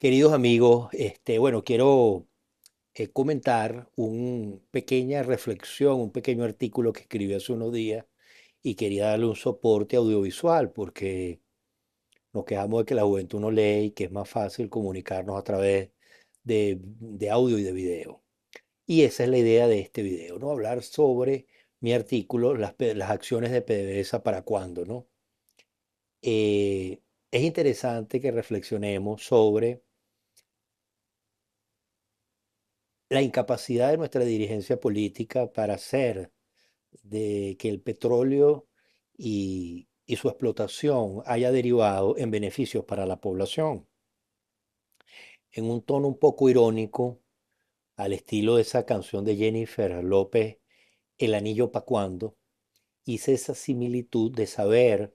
Queridos amigos, bueno, quiero comentar una pequeña reflexión, un pequeño artículo que escribí hace unos días y quería darle un soporte audiovisual porque nos quejamos de que la juventud no lee y que es más fácil comunicarnos a través de audio y de video. Y esa es la idea de este video, ¿no? Hablar sobre mi artículo, las acciones de PDVSA para cuándo, ¿no? Es interesante que reflexionemos sobre la incapacidad de nuestra dirigencia política para hacer de que el petróleo y su explotación haya derivado en beneficios para la población. En un tono un poco irónico, al estilo de esa canción de Jennifer López, El anillo pa' cuándo, hice esa similitud de saber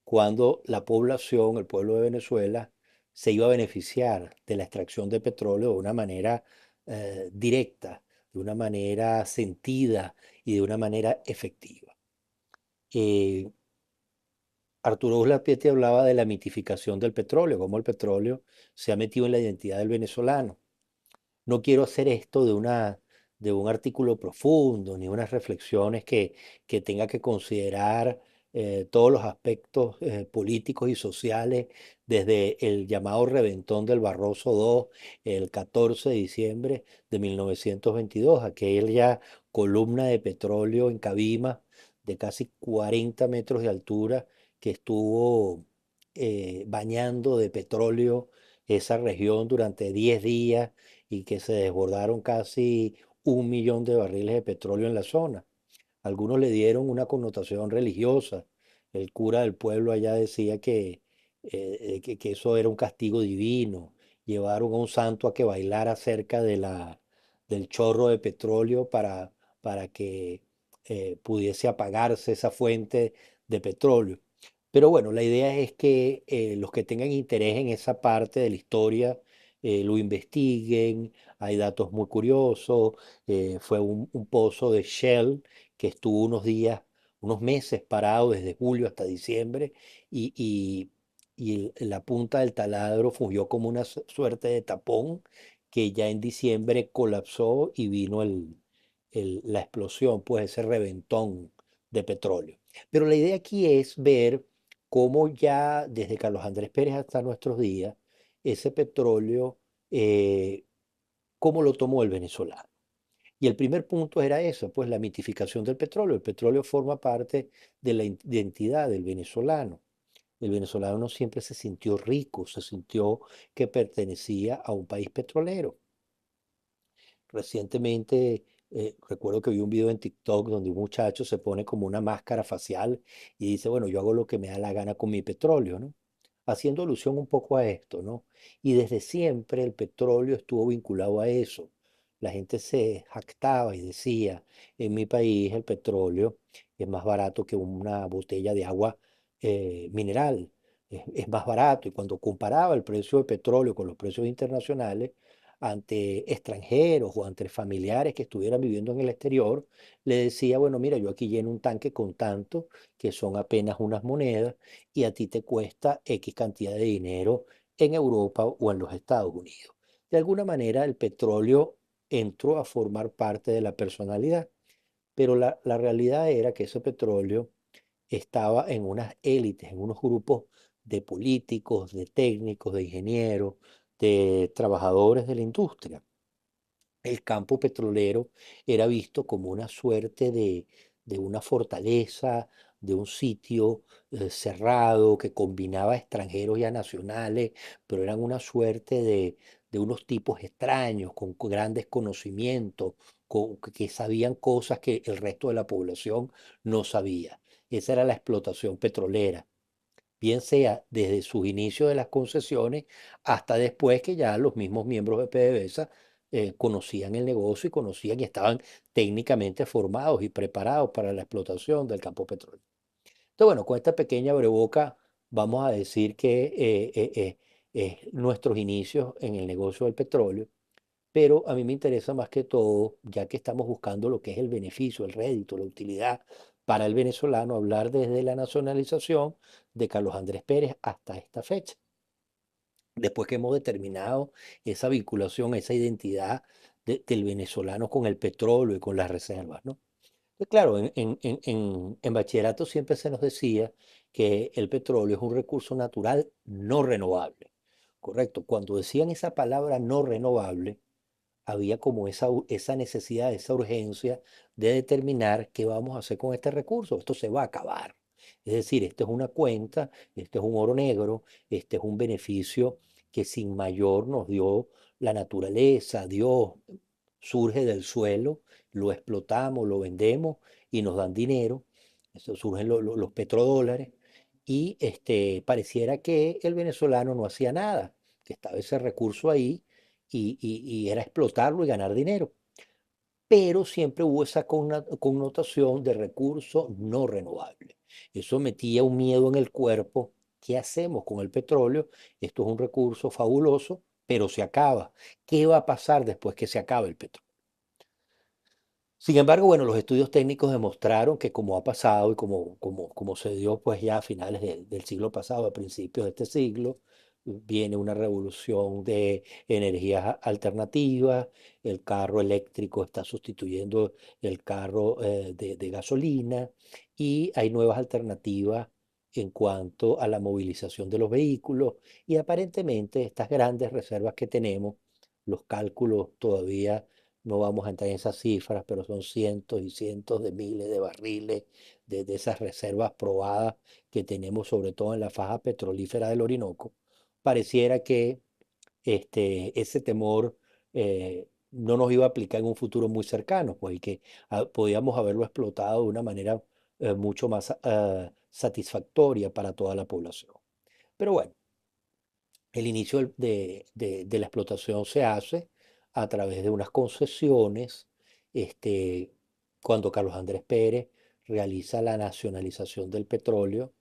cuándo la población, el pueblo de Venezuela, se iba a beneficiar de la extracción de petróleo de una manera directa, de una manera sentida y de una manera efectiva. Eh, Arturo Uslar hablaba de la mitificación del petróleo, cómo el petróleo se ha metido en la identidad del venezolano. No quiero hacer esto de un artículo profundo, ni unas reflexiones que tenga que considerar todos los aspectos políticos y sociales desde el llamado reventón del Barroso II, el 14 de diciembre de 1922, aquella columna de petróleo en Cabima de casi 40 metros de altura que estuvo bañando de petróleo esa región durante 10 días y que se desbordaron casi 1 millón de barriles de petróleo en la zona. Algunos le dieron una connotación religiosa. El cura del pueblo allá decía que eso era un castigo divino. Llevaron a un santo a que bailara cerca del chorro de petróleo para que pudiese apagarse esa fuente de petróleo. Pero bueno, la idea es que los que tengan interés en esa parte de la historia lo investiguen. Hay datos muy curiosos. Fue un pozo de Shell que estuvo unos días, unos meses parado desde julio hasta diciembre y la punta del taladro fungió como una suerte de tapón que ya en diciembre colapsó y vino la explosión, pues ese reventón de petróleo. Pero la idea aquí es ver cómo ya desde Carlos Andrés Pérez hasta nuestros días, ese petróleo, cómo lo tomó el venezolano. Y el primer punto era eso, pues la mitificación del petróleo. El petróleo forma parte de la identidad del venezolano. El venezolano no siempre se sintió rico, se sintió que pertenecía a un país petrolero. Recientemente recuerdo que vi un video en TikTok donde un muchacho se pone como una máscara facial y dice, bueno, yo hago lo que me da la gana con mi petróleo, ¿no? Haciendo alusión un poco a esto, ¿no? Y desde siempre el petróleo estuvo vinculado a eso. La gente se jactaba y decía, en mi país el petróleo es más barato que una botella de agua mineral. Es más barato. Y cuando comparaba el precio de petróleo con los precios internacionales, ante extranjeros o ante familiares que estuvieran viviendo en el exterior, le decía, bueno, mira, yo aquí lleno un tanque con tanto, que son apenas unas monedas, y a ti te cuesta X cantidad de dinero en Europa o en los Estados Unidos. De alguna manera, el petróleo entró a formar parte de la personalidad, pero la realidad era que ese petróleo estaba en unas élites, en unos grupos de políticos, de técnicos, de ingenieros, de trabajadores de la industria. El campo petrolero era visto como una suerte de una fortaleza, de un sitio cerrado que combinaba a extranjeros y a nacionales, pero eran una suerte de unos tipos extraños, con grandes conocimientos, que sabían cosas que el resto de la población no sabía. Esa era la explotación petrolera, bien sea desde sus inicios de las concesiones hasta después que ya los mismos miembros de PDVSA conocían el negocio y conocían y estaban técnicamente formados y preparados para la explotación del campo petrolero. Entonces, bueno, con esta pequeña breboca vamos a decir que nuestros inicios en el negocio del petróleo, pero a mí me interesa más que todo, ya que estamos buscando lo que es el beneficio, el rédito, la utilidad para el venezolano, hablar desde la nacionalización de Carlos Andrés Pérez hasta esta fecha. después que hemos determinado esa vinculación, esa identidad del venezolano con el petróleo y con las reservas, ¿no? Pues claro, en bachillerato siempre se nos decía que el petróleo es un recurso natural no renovable, ¿correcto? Cuando decían esa palabra no renovable, había como esa necesidad, esa urgencia de determinar qué vamos a hacer con este recurso. Esto se va a acabar. Es decir, esto es una cuenta, este es un oro negro, este es un beneficio que sin mayor nos dio la naturaleza, Dios, surge del suelo, lo explotamos, lo vendemos y nos dan dinero. Eso surgen los petrodólares y pareciera que el venezolano no hacía nada, que estaba ese recurso ahí y era explotarlo y ganar dinero. Pero siempre hubo esa connotación de recurso no renovable. Eso metía un miedo en el cuerpo. ¿Qué hacemos con el petróleo? Esto es un recurso fabuloso, pero se acaba. ¿Qué va a pasar después que se acabe el petróleo? Sin embargo, bueno, los estudios técnicos demostraron que como ha pasado y como se dio pues ya a finales del siglo pasado, a principios de este siglo, viene una revolución de energías alternativas, el carro eléctrico está sustituyendo el carro de gasolina y hay nuevas alternativas en cuanto a la movilización de los vehículos y aparentemente estas grandes reservas que tenemos, los cálculos todavía no vamos a entrar en esas cifras, pero son cientos y cientos de miles de barriles de esas reservas probadas que tenemos, sobre todo en la faja petrolífera del Orinoco. Pareciera que ese temor no nos iba a aplicar en un futuro muy cercano, pues, y que podíamos haberlo explotado de una manera mucho más satisfactoria para toda la población. Pero bueno, el inicio de la explotación se hace a través de unas concesiones, este, cuando Carlos Andrés Pérez realiza la nacionalización del petróleo,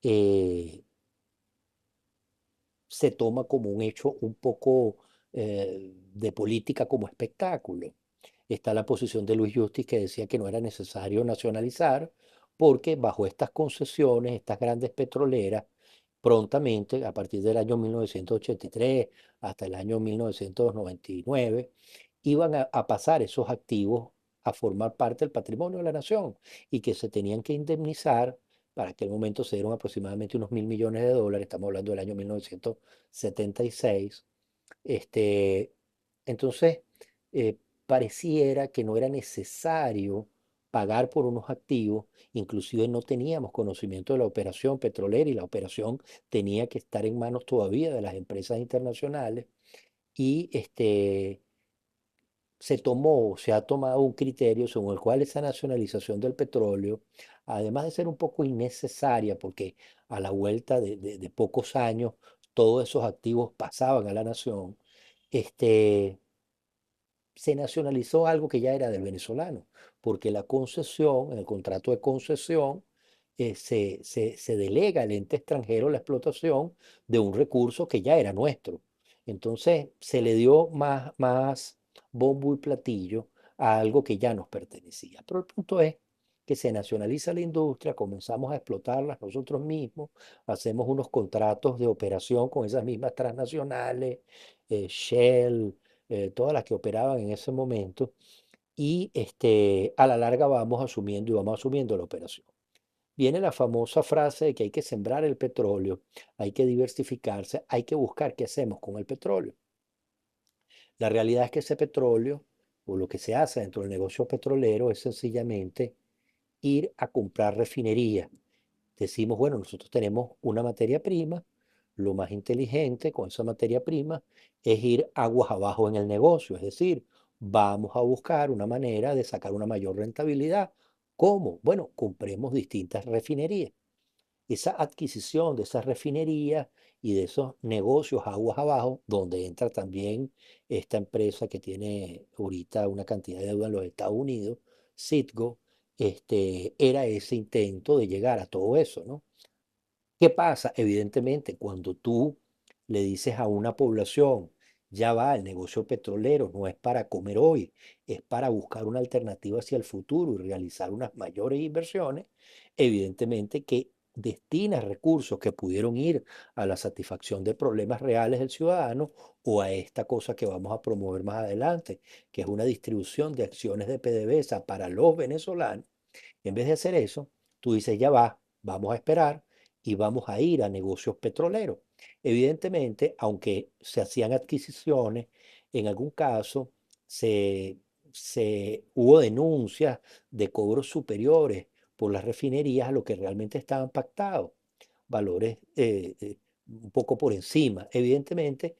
eh, se toma como un hecho un poco de política como espectáculo. Está la posición de Luis Justiz que decía que no era necesario nacionalizar porque bajo estas concesiones, estas grandes petroleras, prontamente, a partir del año 1983 hasta el año 1999, iban a pasar esos activos a formar parte del patrimonio de la nación y que se tenían que indemnizar. Para aquel momento se dieron aproximadamente unos 1.000 millones de dólares, estamos hablando del año 1976. Este, entonces, eh, pareciera que no era necesario pagar por unos activos, inclusive no teníamos conocimiento de la operación petrolera y la operación tenía que estar en manos todavía de las empresas internacionales y se ha tomado un criterio según el cual esa nacionalización del petróleo, además de ser un poco innecesaria, porque a la vuelta de pocos años todos esos activos pasaban a la nación, este, se nacionalizó algo que ya era del venezolano, porque la concesión, en el contrato de concesión, se delega al ente extranjero la explotación de un recurso que ya era nuestro. Entonces se le dio más bombo y platillo a algo que ya nos pertenecía. Pero el punto es que se nacionaliza la industria, comenzamos a explotarlas nosotros mismos, hacemos unos contratos de operación con esas mismas transnacionales, Shell, todas las que operaban en ese momento, y a la larga vamos asumiendo y vamos asumiendo la operación. Viene la famosa frase de que hay que sembrar el petróleo, hay que diversificarse, hay que buscar qué hacemos con el petróleo. La realidad es que ese petróleo, o lo que se hace dentro del negocio petrolero, es sencillamente ir a comprar refinería. Decimos, bueno, nosotros tenemos una materia prima, lo más inteligente con esa materia prima es ir aguas abajo en el negocio, es decir, vamos a buscar una manera de sacar una mayor rentabilidad. ¿Cómo? Bueno, compremos distintas refinerías. Esa adquisición de esas refinerías y de esos negocios aguas abajo, donde entra también esta empresa que tiene ahorita una cantidad de deuda en los Estados Unidos, Citgo, era ese intento de llegar a todo eso, ¿no? ¿Qué pasa? Evidentemente, cuando tú le dices a una población, ya va, el negocio petrolero no es para comer hoy, es para buscar una alternativa hacia el futuro y realizar unas mayores inversiones, evidentemente que destina recursos que pudieron ir a la satisfacción de problemas reales del ciudadano o a esta cosa que vamos a promover más adelante, que es una distribución de acciones de PDVSA para los venezolanos. En vez de hacer eso, tú dices, ya va, vamos a esperar y vamos a ir a negocios petroleros. Evidentemente, aunque se hacían adquisiciones, en algún caso se, hubo denuncias de cobros superiores por las refinerías a lo que realmente estaban pactados, valores un poco por encima. Evidentemente,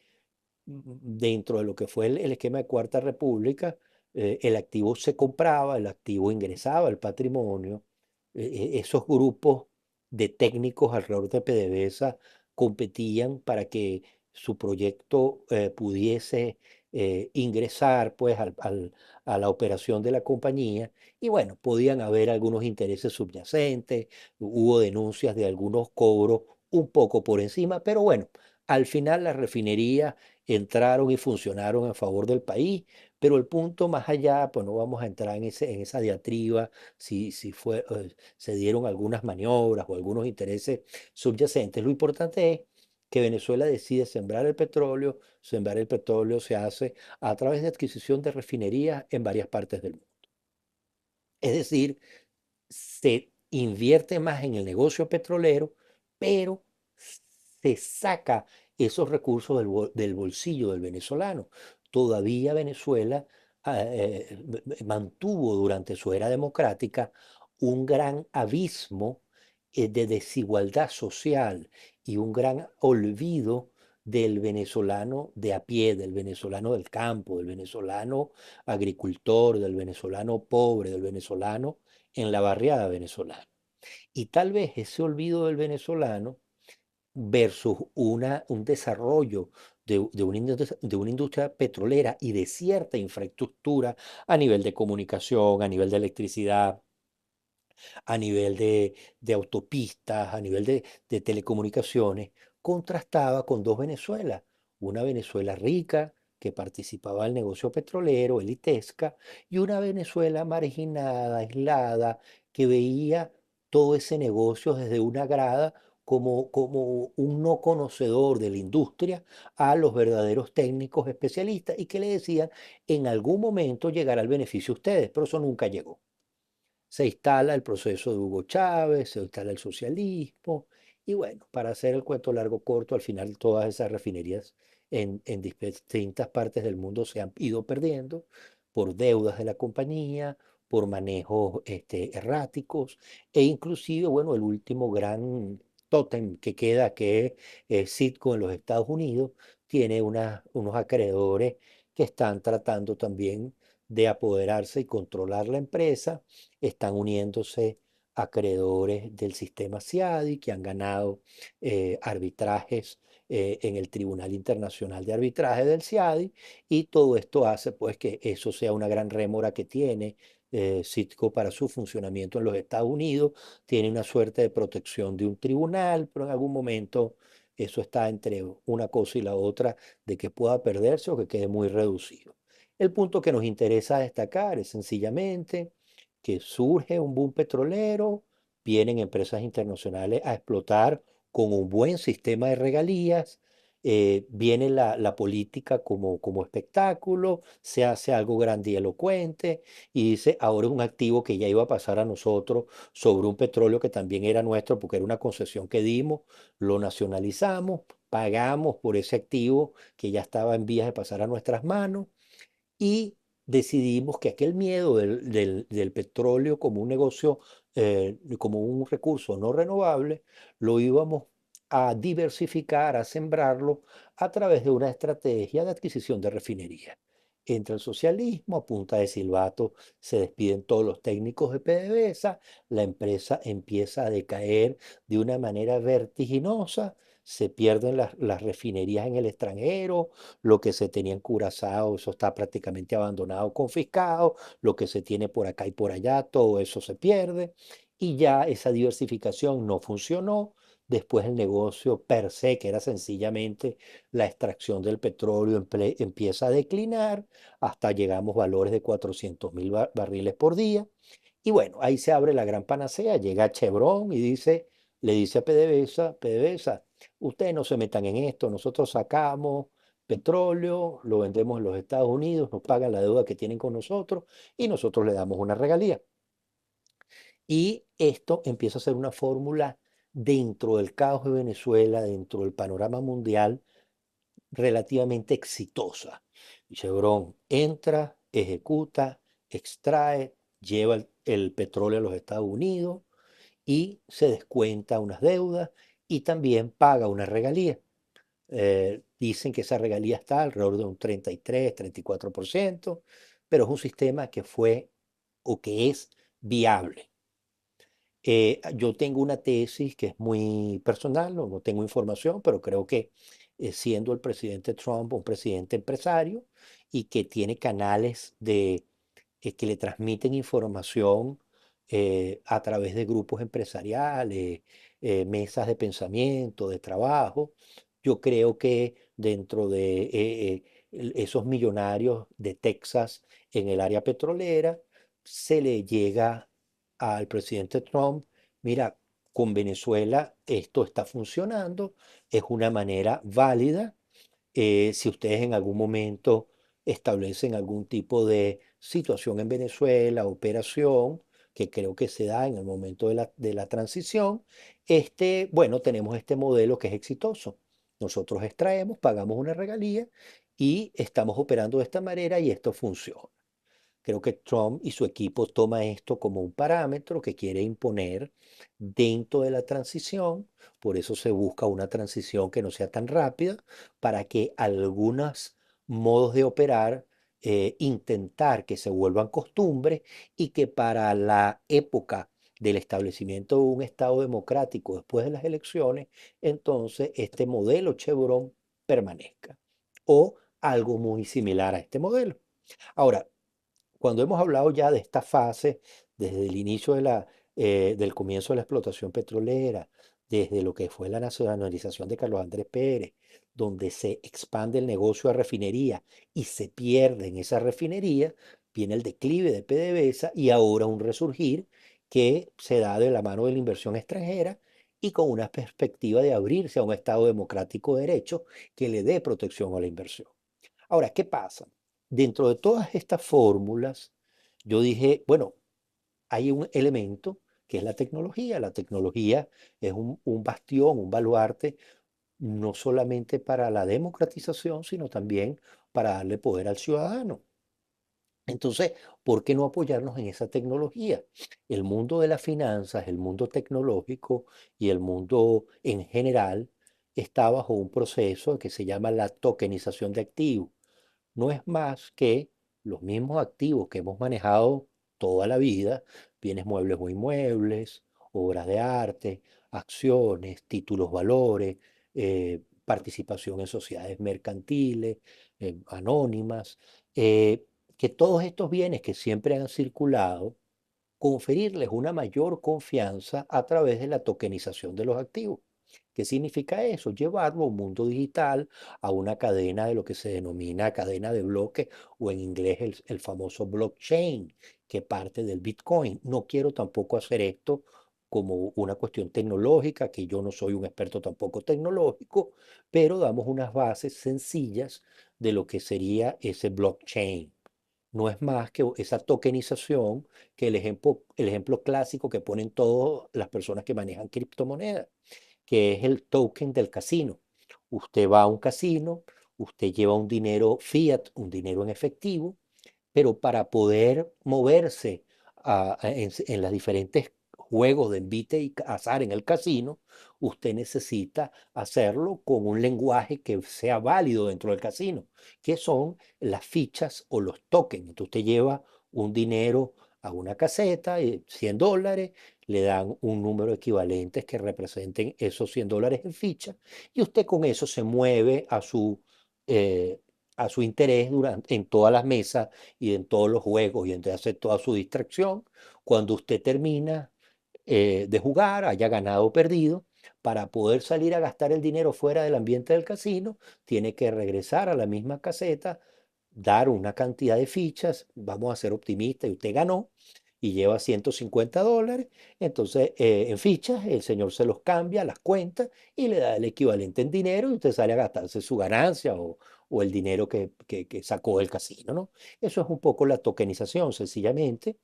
dentro de lo que fue el esquema de Cuarta República, el activo se compraba, el activo ingresaba al patrimonio. Esos grupos de técnicos alrededor de PDVSA competían para que su proyecto pudiese ingresar pues a la operación de la compañía y bueno, podían haber algunos intereses subyacentes, hubo denuncias de algunos cobros un poco por encima, pero bueno, al final la refinería entraron y funcionaron a favor del país, pero el punto más allá, pues no vamos a entrar en esa diatriba, si fue, se dieron algunas maniobras o algunos intereses subyacentes. Lo importante es que Venezuela decide sembrar el petróleo se hace a través de adquisición de refinerías en varias partes del mundo. Es decir, se invierte más en el negocio petrolero, pero se saca esos recursos del bolsillo del venezolano. Todavía Venezuela mantuvo durante su era democrática un gran abismo de desigualdad social y un gran olvido del venezolano de a pie, del venezolano del campo, del venezolano agricultor, del venezolano pobre, del venezolano en la barriada venezolana. Y tal vez ese olvido del venezolano versus un desarrollo de una industria petrolera y de cierta infraestructura a nivel de comunicación, a nivel de electricidad, a nivel de autopistas, a nivel de telecomunicaciones, contrastaba con dos Venezuelas. Una Venezuela rica, que participaba del negocio petrolero, elitesca, y una Venezuela marginada, aislada, que veía todo ese negocio desde una grada como un no conocedor de la industria a los verdaderos técnicos especialistas y que le decían, en algún momento llegará el beneficio a ustedes, pero eso nunca llegó. Se instala el proceso de Hugo Chávez, se instala el socialismo, y bueno, para hacer el cuento largo corto, al final todas esas refinerías en distintas partes del mundo se han ido perdiendo por deudas de la compañía, por manejos erráticos, e inclusive, bueno, el último gran tótem que queda, que es Citgo en los Estados Unidos, tiene unos acreedores que están tratando también de apoderarse y controlar la empresa, están uniéndose acreedores del sistema CIADI que han ganado arbitrajes en el Tribunal Internacional de Arbitraje del CIADI y todo esto hace pues que eso sea una gran rémora que tiene Citgo para su funcionamiento en los Estados Unidos, tiene una suerte de protección de un tribunal, pero en algún momento eso está entre una cosa y la otra de que pueda perderse o que quede muy reducido. El punto que nos interesa destacar es sencillamente que surge un boom petrolero, vienen empresas internacionales a explotar con un buen sistema de regalías, viene la política como espectáculo, se hace algo grandilocuente y dice, ahora es un activo que ya iba a pasar a nosotros sobre un petróleo que también era nuestro porque era una concesión que dimos, lo nacionalizamos, pagamos por ese activo que ya estaba en vías de pasar a nuestras manos y decidimos que aquel miedo del petróleo como un negocio, como un recurso no renovable, lo íbamos a diversificar, a sembrarlo a través de una estrategia de adquisición de refinería. Entra el socialismo, a punta de silbato se despiden todos los técnicos de PDVSA, la empresa empieza a decaer de una manera vertiginosa, se pierden las refinerías en el extranjero, lo que se tenía en Curazao, eso está prácticamente abandonado, confiscado, lo que se tiene por acá y por allá, todo eso se pierde y ya esa diversificación no funcionó. Después el negocio per se, que era sencillamente la extracción del petróleo, empieza a declinar hasta llegamos valores de 400.000 barriles por día. Y bueno, ahí se abre la gran panacea, llega Chevron y dice, le dice a PDVSA, PDVSA, ustedes no se metan en esto, nosotros sacamos petróleo, lo vendemos en los Estados Unidos, nos pagan la deuda que tienen con nosotros y nosotros le damos una regalía. Y esto empieza a ser una fórmula dentro del caos de Venezuela, dentro del panorama mundial, relativamente exitosa. Chevron entra, ejecuta, extrae, lleva el petróleo a los Estados Unidos y se descuenta unas deudas y también paga una regalía. Dicen que esa regalía está alrededor de un 33, 34%, pero es un sistema que fue o que es viable. Yo tengo una tesis que es muy personal, no tengo información, pero creo que siendo el presidente Trump un presidente empresario y que tiene canales que le transmiten información a través de grupos empresariales, mesas de pensamiento, de trabajo, yo creo que dentro de esos millonarios de Texas en el área petrolera, se le llega al presidente Trump, mira, con Venezuela esto está funcionando, es una manera válida. Si ustedes en algún momento establecen algún tipo de situación en Venezuela, operación, que creo que se da en el momento de la transición, bueno, tenemos este modelo que es exitoso. Nosotros extraemos, pagamos una regalía y estamos operando de esta manera y esto funciona. Creo que Trump y su equipo toma esto como un parámetro que quiere imponer dentro de la transición. Por eso se busca una transición que no sea tan rápida para que algunos modos de operar intentar que se vuelvan costumbres y que para la época del establecimiento de un Estado democrático después de las elecciones, entonces este modelo Chevron permanezca o algo muy similar a este modelo. Ahora, cuando hemos hablado ya de esta fase, desde el inicio del comienzo de la explotación petrolera, desde lo que fue la nacionalización de Carlos Andrés Pérez, donde se expande el negocio de refinería y se pierde en esa refinería, viene el declive de PDVSA y ahora un resurgir que se da de la mano de la inversión extranjera y con una perspectiva de abrirse a un Estado democrático de derecho que le dé protección a la inversión. Ahora, ¿qué pasa? Dentro de todas estas fórmulas, yo dije, bueno, hay un elemento que es la tecnología. La tecnología es un bastión, un baluarte, no solamente para la democratización, sino también para darle poder al ciudadano. Entonces, ¿por qué no apoyarnos en esa tecnología? El mundo de las finanzas, el mundo tecnológico y el mundo en general está bajo un proceso que se llama la tokenización de activos. No es más que los mismos activos que hemos manejado toda la vida, bienes muebles o inmuebles, obras de arte, acciones, títulos valores, participación en sociedades mercantiles, anónimas, que todos estos bienes que siempre han circulado, conferirles una mayor confianza a través de la tokenización de los activos. ¿Qué significa eso? Llevarlo a un mundo digital, a una cadena de lo que se denomina cadena de bloques o en inglés el famoso blockchain, que parte del Bitcoin. No quiero tampoco hacer esto como una cuestión tecnológica, que yo no soy un experto tampoco tecnológico, pero damos unas bases sencillas de lo que sería ese blockchain. No es más que esa tokenización que el ejemplo clásico que ponen todas las personas que manejan criptomonedas, que es el token del casino. Usted va a un casino, usted lleva un dinero fiat, un dinero en efectivo, pero para poder moverse en las diferentes juegos de envite y azar en el casino, usted necesita hacerlo con un lenguaje que sea válido dentro del casino, que son las fichas o los tokens. Entonces usted lleva un dinero a una caseta, $100, le dan un número equivalente que representen esos $100 en ficha, y usted con eso se mueve eh, a su interés en todas las mesas y en todos los juegos y entonces hace toda su distracción. Cuando usted termina de jugar, haya ganado o perdido, para poder salir a gastar el dinero fuera del ambiente del casino, tiene que regresar a la misma caseta, dar una cantidad de fichas, vamos a ser optimistas, y usted ganó, y lleva $150, entonces en fichas el señor se los cambia, las cuenta y le da el equivalente en dinero y usted sale a gastarse su ganancia o el dinero que sacó del casino, ¿no? Eso es un poco la tokenización, sencillamente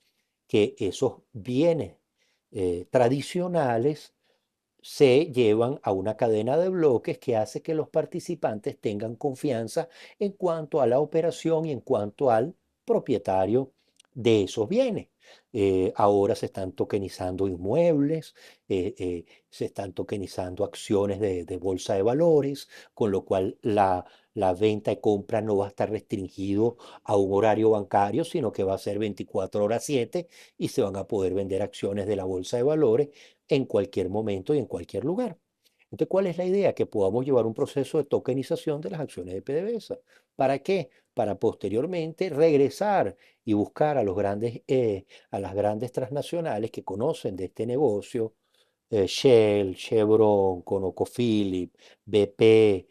que esos bienes tradicionales se llevan a una cadena de bloques que hace que los participantes tengan confianza en cuanto a la operación y en cuanto al propietario de esos bienes. Ahora se están tokenizando inmuebles, se están tokenizando acciones de bolsa de valores, con lo cual la venta y compra no va a estar restringido a un horario bancario, sino que va a ser 24 horas 7 y se van a poder vender acciones de la bolsa de valores en cualquier momento y en cualquier lugar. Entonces, ¿cuál es la idea? Que podamos llevar un proceso de tokenización de las acciones de PDVSA. ¿Para qué? Para posteriormente regresar y buscar a las grandes transnacionales que conocen de este negocio, Shell, Chevron, ConocoPhillips, BP,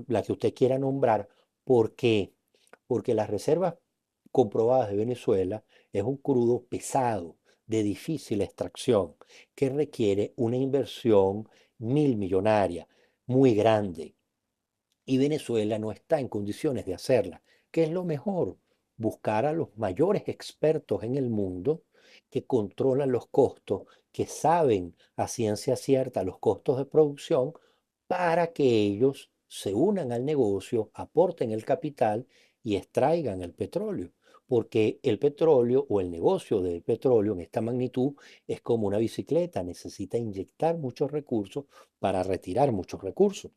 la que usted quiera nombrar. ¿Por qué? Porque las reservas comprobadas de Venezuela es un crudo pesado, de difícil extracción, que requiere una inversión mil millonaria, muy grande. Y Venezuela no está en condiciones de hacerla. ¿Qué es lo mejor? Buscar a los mayores expertos en el mundo que controlan los costos, que saben a ciencia cierta los costos de producción, para que ellos se unan al negocio, aporten el capital y extraigan el petróleo. Porque el petróleo o el negocio del petróleo en esta magnitud es como una bicicleta, necesita inyectar muchos recursos para retirar muchos recursos.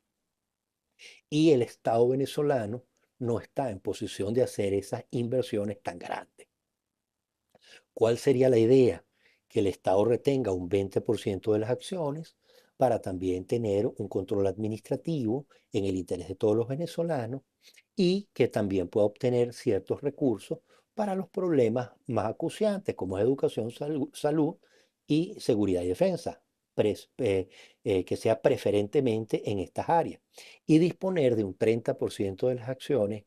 Y el Estado venezolano no está en posición de hacer esas inversiones tan grandes. ¿Cuál sería la idea? Que el Estado retenga un 20% de las acciones para también tener un control administrativo en el interés de todos los venezolanos y que también pueda obtener ciertos recursos para los problemas más acuciantes como es educación, salud y seguridad y defensa, que sea preferentemente en estas áreas, y disponer de un 30% de las acciones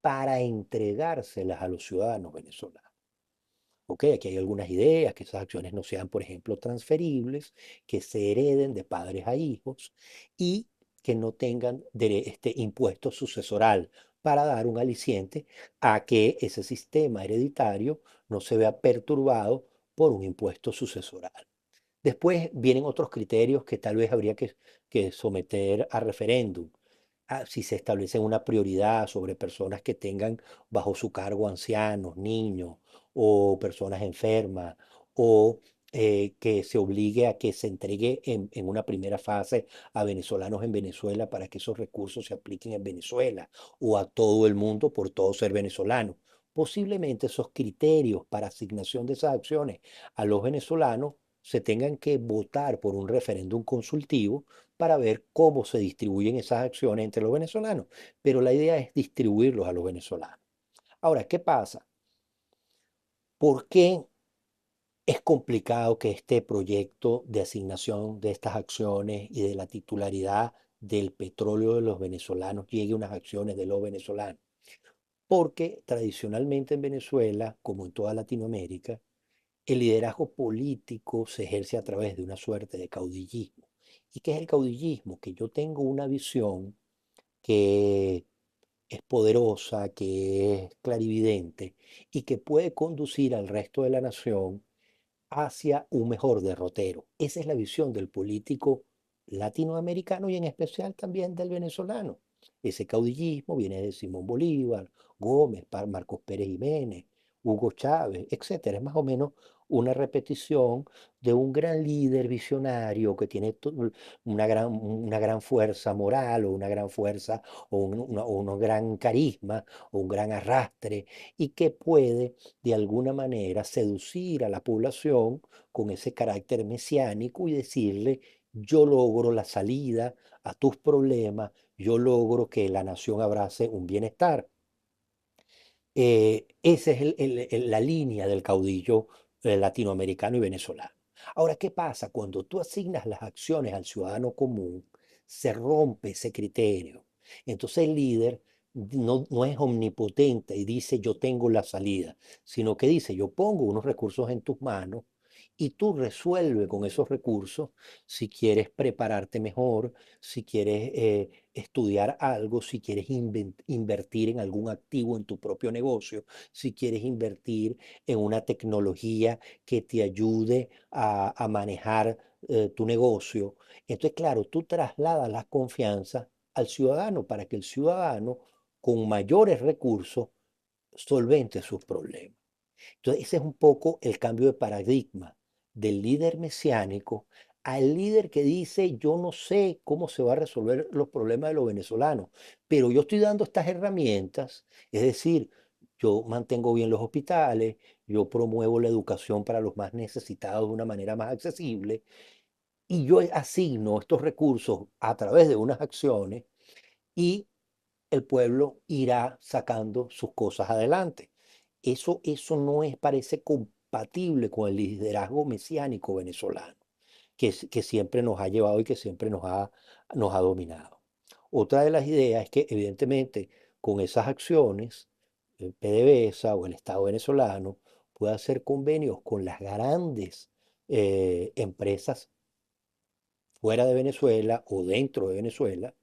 para entregárselas a los ciudadanos venezolanos. Ok, aquí hay algunas ideas, que esas acciones no sean, por ejemplo, transferibles, que se hereden de padres a hijos y que no tengan este impuesto sucesoral para dar un aliciente a que ese sistema hereditario no se vea perturbado por un impuesto sucesoral. Después vienen otros criterios que tal vez habría que someter a referéndum. Si se establece una prioridad sobre personas que tengan bajo su cargo ancianos, niños o personas enfermas, o que se obligue a que se entregue en una primera fase a venezolanos en Venezuela para que esos recursos se apliquen en Venezuela, o a todo el mundo por todo ser venezolano. Posiblemente esos criterios para asignación de esas acciones a los venezolanos se tengan que votar por un referéndum consultivo para ver cómo se distribuyen esas acciones entre los venezolanos. Pero la idea es distribuirlos a los venezolanos. Ahora, ¿qué pasa? ¿Por qué es complicado que este proyecto de asignación de estas acciones y de la titularidad del petróleo de los venezolanos llegue a unas acciones de los venezolanos? Porque tradicionalmente en Venezuela, como en toda Latinoamérica, el liderazgo político se ejerce a través de una suerte de caudillismo. ¿Y qué es el caudillismo? Que yo tengo una visión que es poderosa, que es clarividente y que puede conducir al resto de la nación hacia un mejor derrotero. Esa es la visión del político latinoamericano y en especial también del venezolano. Ese caudillismo viene de Simón Bolívar, Gómez, Marcos Pérez Jiménez, Hugo Chávez, etcétera. Es más o menos una repetición de un gran líder visionario que tiene una gran fuerza moral o una gran fuerza o un gran carisma o un gran arrastre y que puede de alguna manera seducir a la población con ese carácter mesiánico y decirle, yo logro la salida a tus problemas, yo logro que la nación abrace un bienestar. Esa es la línea del caudillo latinoamericano y venezolano. Ahora, ¿qué pasa? Cuando tú asignas las acciones al ciudadano común, se rompe ese criterio. Entonces el líder no es omnipotente y dice yo tengo la salida, sino que dice yo pongo unos recursos en tus manos y tú resuelve con esos recursos si quieres prepararte mejor, si quieres estudiar algo, si quieres invertir en algún activo en tu propio negocio, si quieres invertir en una tecnología que te ayude a manejar tu negocio. Entonces, claro, tú trasladas la confianza al ciudadano para que el ciudadano con mayores recursos solvente sus problemas. Entonces, ese es un poco el cambio de paradigma del líder mesiánico al líder que dice, yo no sé cómo se va a resolver los problemas de los venezolanos, pero yo estoy dando estas herramientas, es decir, yo mantengo bien los hospitales, yo promuevo la educación para los más necesitados de una manera más accesible y yo asigno estos recursos a través de unas acciones y el pueblo irá sacando sus cosas adelante. Eso no es, parece compatible con el liderazgo mesiánico venezolano, que siempre nos ha llevado y que siempre nos ha dominado. Otra de las ideas es que evidentemente con esas acciones, el PDVSA o el Estado venezolano puede hacer convenios con las grandes empresas fuera de Venezuela o dentro de Venezuela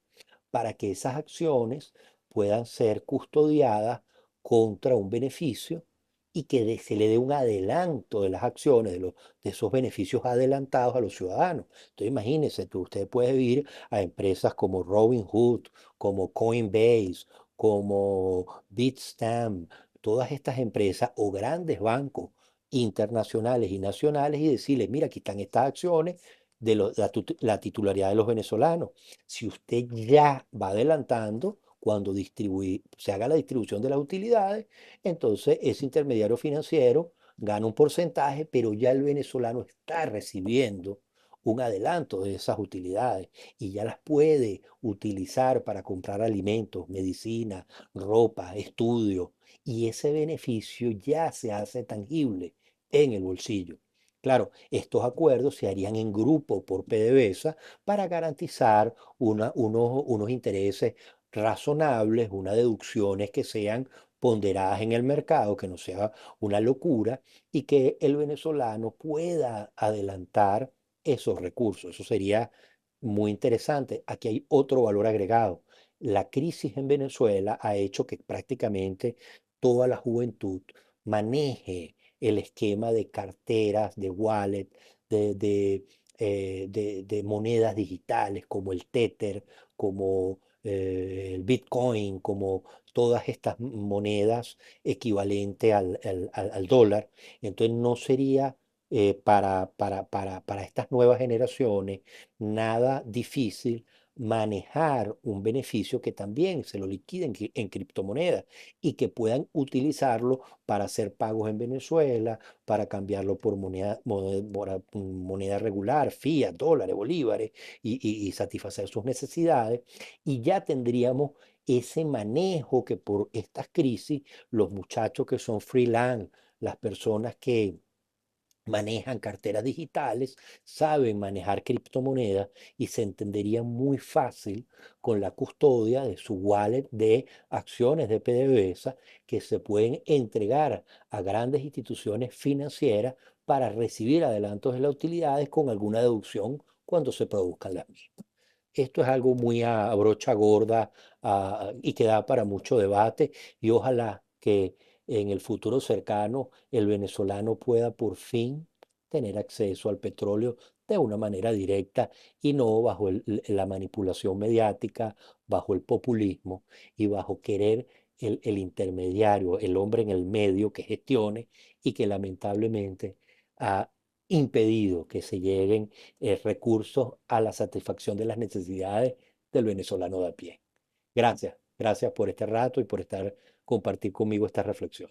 para que esas acciones puedan ser custodiadas contra un beneficio y que se le dé un adelanto de las acciones, de esos beneficios adelantados a los ciudadanos. Entonces imagínense, usted puede ir a empresas como Robinhood, como Coinbase, como Bitstamp, todas estas empresas o grandes bancos internacionales y nacionales y decirles, mira, aquí están estas acciones de la titularidad de los venezolanos. Si usted ya va adelantando, cuando se haga la distribución de las utilidades, entonces ese intermediario financiero gana un porcentaje, pero ya el venezolano está recibiendo un adelanto de esas utilidades y ya las puede utilizar para comprar alimentos, medicina, ropa, estudio, y ese beneficio ya se hace tangible en el bolsillo. Claro, estos acuerdos se harían en grupo por PDVSA para garantizar unos intereses razonables, unas deducciones que sean ponderadas en el mercado, que no sea una locura y que el venezolano pueda adelantar esos recursos. Eso sería muy interesante. Aquí hay otro valor agregado. La crisis en Venezuela ha hecho que prácticamente toda la juventud maneje el esquema de carteras, de wallet, de monedas digitales como el Tether, como el Bitcoin, como todas estas monedas equivalentes al dólar. Entonces no sería para estas nuevas generaciones nada difícil manejar un beneficio que también se lo liquiden en criptomonedas y que puedan utilizarlo para hacer pagos en Venezuela, para cambiarlo por moneda regular, fiat, dólares, bolívares, y satisfacer sus necesidades. Y ya tendríamos ese manejo que por estas crisis, los muchachos que son freelance, las personas que manejan carteras digitales, saben manejar criptomonedas y se entendería muy fácil con la custodia de su wallet de acciones de PDVSA que se pueden entregar a grandes instituciones financieras para recibir adelantos de las utilidades con alguna deducción cuando se produzcan las mismas. Esto es algo muy a brocha gorda, y que da para mucho debate y ojalá que en el futuro cercano el venezolano pueda por fin tener acceso al petróleo de una manera directa y no bajo la manipulación mediática, bajo el populismo y bajo querer el intermediario, el hombre en el medio que gestione y que lamentablemente ha impedido que se lleguen recursos a la satisfacción de las necesidades del venezolano de a pie. Gracias, gracias por este rato y por compartir conmigo esta reflexión.